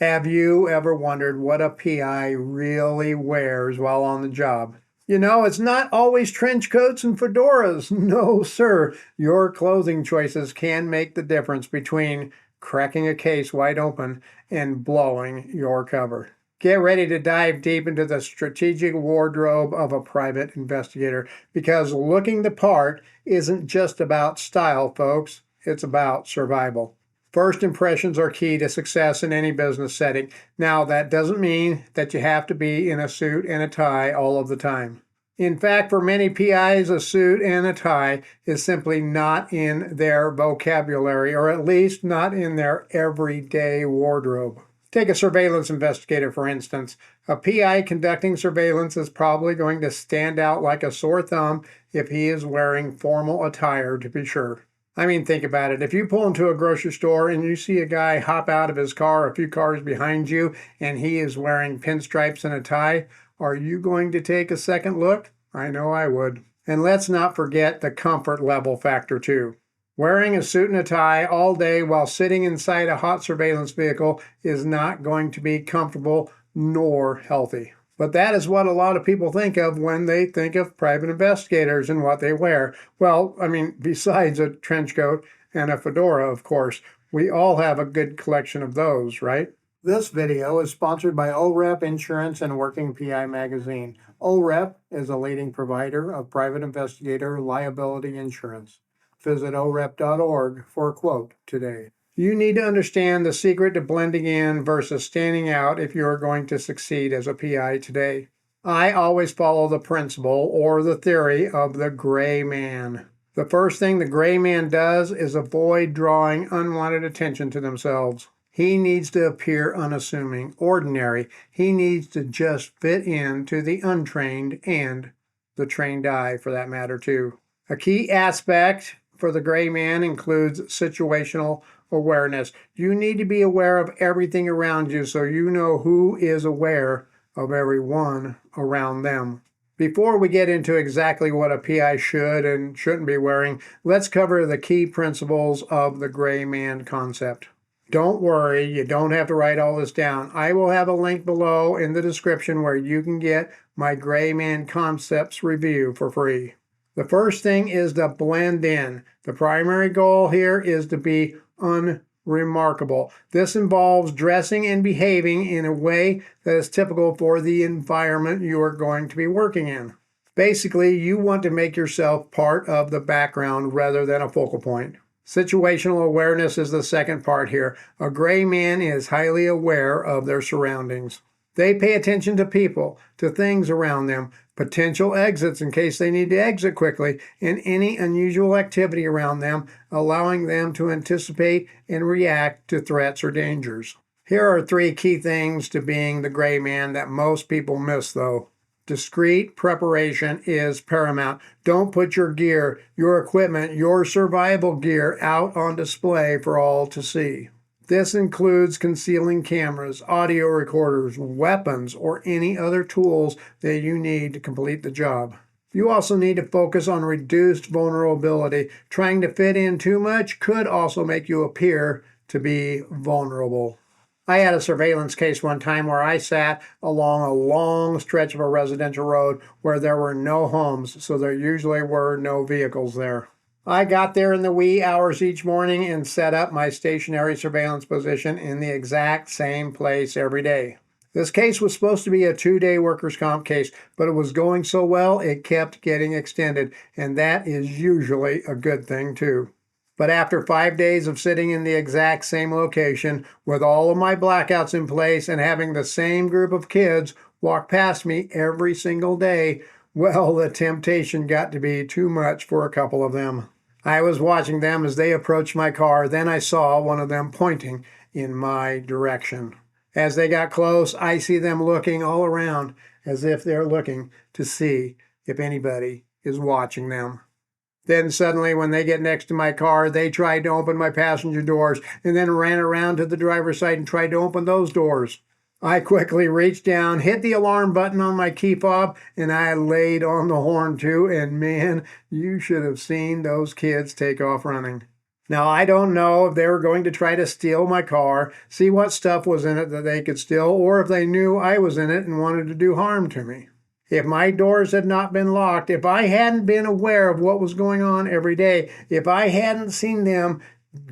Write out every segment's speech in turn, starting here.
Have you ever wondered what a PI really wears while on the job? You know, it's not always trench coats and fedoras. No, sir. Your clothing choices can make the difference between cracking a case wide open and blowing your cover. Get ready to dive deep into the strategic wardrobe of a private investigator because looking the part isn't just about style, folks. It's about survival. First impressions are key to success in any business setting. Now, that doesn't mean that you have to be in a suit and a tie all of the time. In fact, for many PIs, a suit and a tie is simply not in their vocabulary, or at least not in their everyday wardrobe. Take a surveillance investigator, for instance. A PI conducting surveillance is probably going to stand out like a sore thumb if he is wearing formal attire, to be sure. I mean, think about it. If you pull into a grocery store and you see a guy hop out of his car a few cars behind you and he is wearing pinstripes and a tie, are you going to take a second look? I know I would. And let's not forget the comfort level factor too. Wearing a suit and a tie all day while sitting inside a hot surveillance vehicle is not going to be comfortable nor healthy. But that is what a lot of people think of when they think of private investigators and what they wear. Well, I mean, besides a trench coat and a fedora, of course, we all have a good collection of those, right? This video is sponsored by OREP Insurance and Working PI Magazine. OREP is a leading provider of private investigator liability insurance. Visit orep.org for a quote today. You need to understand the secret to blending in versus standing out if you are going to succeed as a PI today. I always follow the principle or the theory of the gray man. The first thing the gray man does is avoid drawing unwanted attention to themselves. He needs to appear unassuming, ordinary. He needs to just fit into the untrained and the trained eye, for that matter, too. A key aspect for the gray man includes situational awareness. You need to be aware of everything around you so you know who is aware of everyone around them. Before we get into exactly what a PI should and shouldn't be wearing, let's cover the key principles of the gray man concept. Don't worry, you don't have to write all this down. I will have a link below in the description where you can get my gray man concepts review for free. The first thing is to blend in. The primary goal here is to be unremarkable. This involves dressing and behaving in a way that is typical for the environment you are going to be working in. Basically, you want to make yourself part of the background rather than a focal point. Situational awareness is the second part here. A gray man is highly aware of their surroundings. They pay attention to people, to things around them, potential exits in case they need to exit quickly, and any unusual activity around them, allowing them to anticipate and react to threats or dangers. Here are 3 key things to being the gray man that most people miss, though. Discreet preparation is paramount. Don't put your gear, your equipment, your survival gear out on display for all to see. This includes concealing cameras, audio recorders, weapons, or any other tools that you need to complete the job. You also need to focus on reduced vulnerability. Trying to fit in too much could also make you appear to be vulnerable. I had a surveillance case one time where I sat along a long stretch of a residential road where there were no homes, so there usually were no vehicles there. I got there in the wee hours each morning and set up my stationary surveillance position in the exact same place every day. This case was supposed to be a 2-day workers' comp case, but it was going so well it kept getting extended, and that is usually a good thing too. But after 5 days of sitting in the exact same location with all of my blackouts in place and having the same group of kids walk past me every single day, well, the temptation got to be too much for a couple of them. I was watching them as they approached my car. Then I saw one of them pointing in my direction. As they got close, I see them looking all around as if they're looking to see if anybody is watching them. Then suddenly, when they get next to my car, they tried to open my passenger doors and then ran around to the driver's side and tried to open those doors. I quickly reached down, hit the alarm button on my key fob, and I laid on the horn too, and man, you should have seen those kids take off running. Now, I don't know if they were going to try to steal my car, see what stuff was in it that they could steal, or if they knew I was in it and wanted to do harm to me. If my doors had not been locked, if I hadn't been aware of what was going on every day, if I hadn't seen them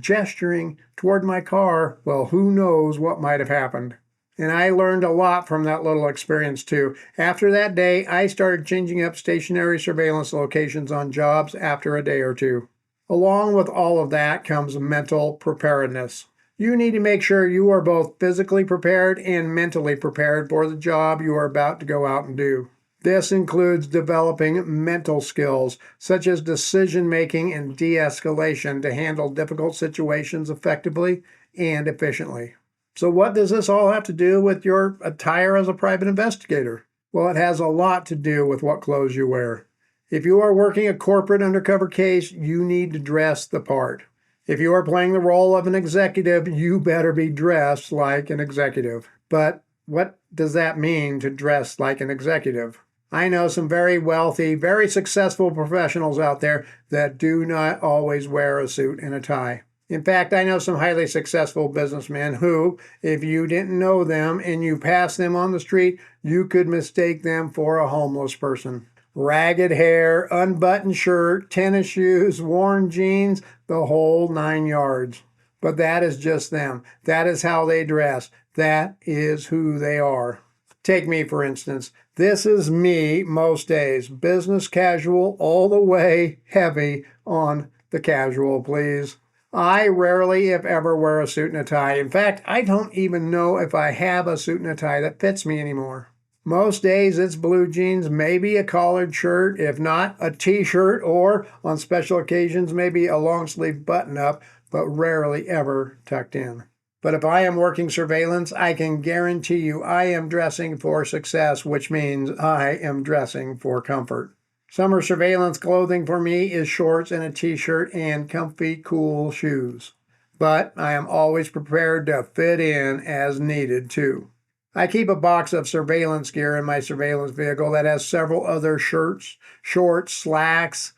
gesturing toward my car, well, who knows what might have happened. And I learned a lot from that little experience too. After that day, I started changing up stationary surveillance locations on jobs after a day or two. Along with all of that comes mental preparedness. You need to make sure you are both physically prepared and mentally prepared for the job you are about to go out and do. This includes developing mental skills such as decision making and de-escalation to handle difficult situations effectively and efficiently. So what does this all have to do with your attire as a private investigator? Well, it has a lot to do with what clothes you wear. If you are working a corporate undercover case, you need to dress the part. If you are playing the role of an executive, you better be dressed like an executive. But what does that mean to dress like an executive? I know some very wealthy, very successful professionals out there that do not always wear a suit and a tie. In fact, I know some highly successful businessmen who, if you didn't know them and you passed them on the street, you could mistake them for a homeless person. Ragged hair, unbuttoned shirt, tennis shoes, worn jeans, the whole 9 yards. But that is just them. That is how they dress. That is who they are. Take me, for instance. This is me most days. Business casual all the way, heavy on the casual, please. I rarely, if ever, wear a suit and a tie. In fact, I don't even know if I have a suit and a tie that fits me anymore. Most days it's blue jeans, maybe a collared shirt, if not a t-shirt, or on special occasions maybe a long sleeve button up, but rarely ever tucked in. But if I am working surveillance, I can guarantee you I am dressing for success, which means I am dressing for comfort. Summer surveillance clothing for me is shorts and a t-shirt and comfy, cool shoes. But I am always prepared to fit in as needed too. I keep a box of surveillance gear in my surveillance vehicle that has several other shirts, shorts, slacks,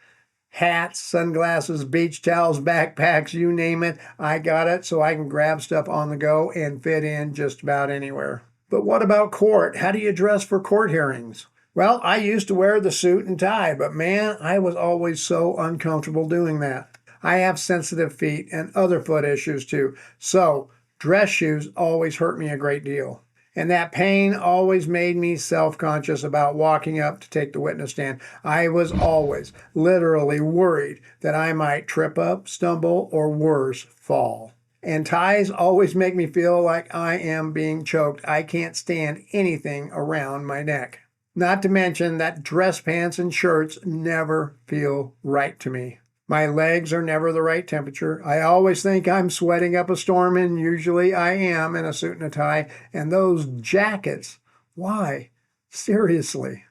hats, sunglasses, beach towels, backpacks, you name it. I got it so I can grab stuff on the go and fit in just about anywhere. But what about court? How do you dress for court hearings? Well, I used to wear the suit and tie, but man, I was always so uncomfortable doing that. I have sensitive feet and other foot issues too, so dress shoes always hurt me a great deal. And that pain always made me self-conscious about walking up to take the witness stand. I was always literally worried that I might trip up, stumble, or worse, fall. And ties always make me feel like I am being choked. I can't stand anything around my neck. Not to mention that dress pants and shirts never feel right to me. My legs are never the right temperature. I always think I'm sweating up a storm, and usually I am in a suit and a tie. And those jackets, why? Seriously.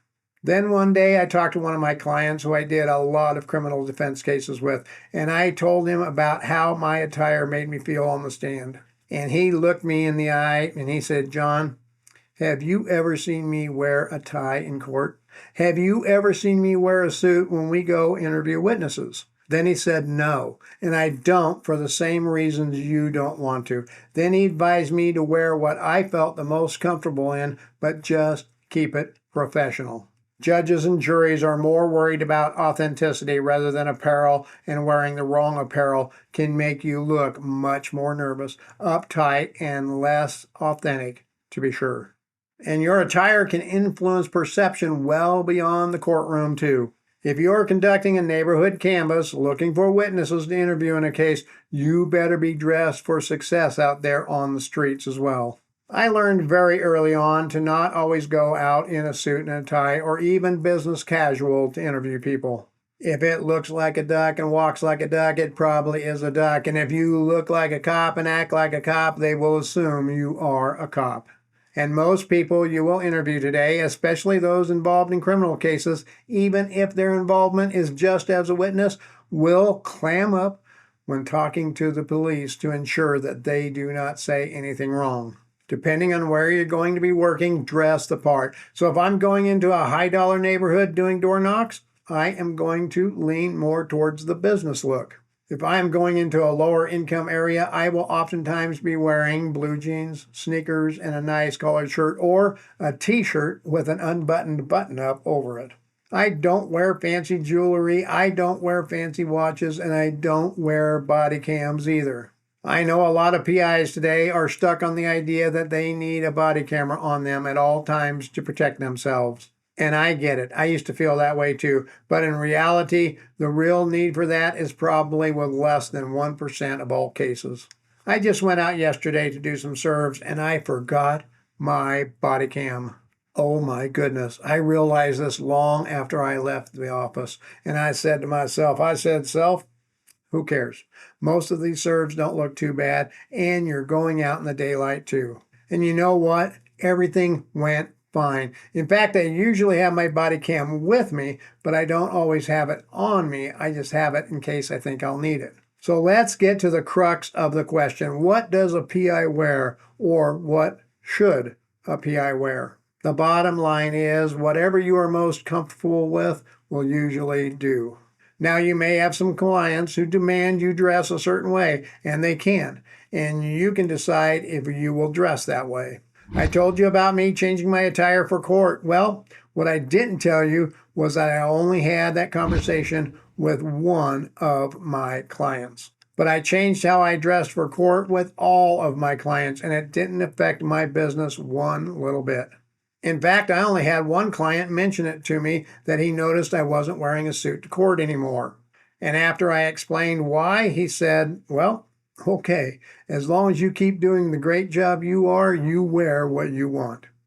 Then one day I talked to one of my clients who I did a lot of criminal defense cases with, and I told him about how my attire made me feel on the stand. And he looked me in the eye and he said, "John, have you ever seen me wear a tie in court? Have you ever seen me wear a suit when we go interview witnesses?" Then he said, "No, and I don't for the same reasons you don't want to." Then he advised me to wear what I felt the most comfortable in, but just keep it professional. Judges and juries are more worried about authenticity rather than apparel, and wearing the wrong apparel can make you look much more nervous, uptight, and less authentic, to be sure. And your attire can influence perception well beyond the courtroom, too. If you're conducting a neighborhood canvass looking for witnesses to interview in a case, you better be dressed for success out there on the streets as well. I learned very early on to not always go out in a suit and a tie or even business casual to interview people. If it looks like a duck and walks like a duck, it probably is a duck. And if you look like a cop and act like a cop, they will assume you are a cop. And most people you will interview today, especially those involved in criminal cases, even if their involvement is just as a witness, will clam up when talking to the police to ensure that they do not say anything wrong. Depending on where you're going to be working, dress the part. So if I'm going into a high-dollar neighborhood doing door knocks, I am going to lean more towards the business look. If I am going into a lower income area, I will oftentimes be wearing blue jeans, sneakers, and a nice collared shirt, or a t-shirt with an unbuttoned button up over it. I don't wear fancy jewelry, I don't wear fancy watches, and I don't wear body cams either. I know a lot of PIs today are stuck on the idea that they need a body camera on them at all times to protect themselves. And I get it. I used to feel that way too. But in reality, the real need for that is probably with less than 1% of all cases. I just went out yesterday to do some serves and I forgot my body cam. Oh my goodness. I realized this long after I left the office. And I said to myself, self, who cares? Most of these serves don't look too bad, and you're going out in the daylight too. And you know what? Everything went fine. In fact, I usually have my body cam with me, but I don't always have it on me. I just have it in case I think I'll need it. So let's get to the crux of the question. What does a PI wear, or what should a PI wear? The bottom line is whatever you are most comfortable with will usually do. Now, you may have some clients who demand you dress a certain way, and they can. And you can decide if you will dress that way. I told you about me changing my attire for court. Well, what I didn't tell you was that I only had that conversation with one of my clients. But I changed how I dressed for court with all of my clients, and it didn't affect my business one little bit. In fact, I only had one client mention it to me that he noticed I wasn't wearing a suit to court anymore. And after I explained why, he said, well, okay, as long as you keep doing the great job you are, you wear what you want.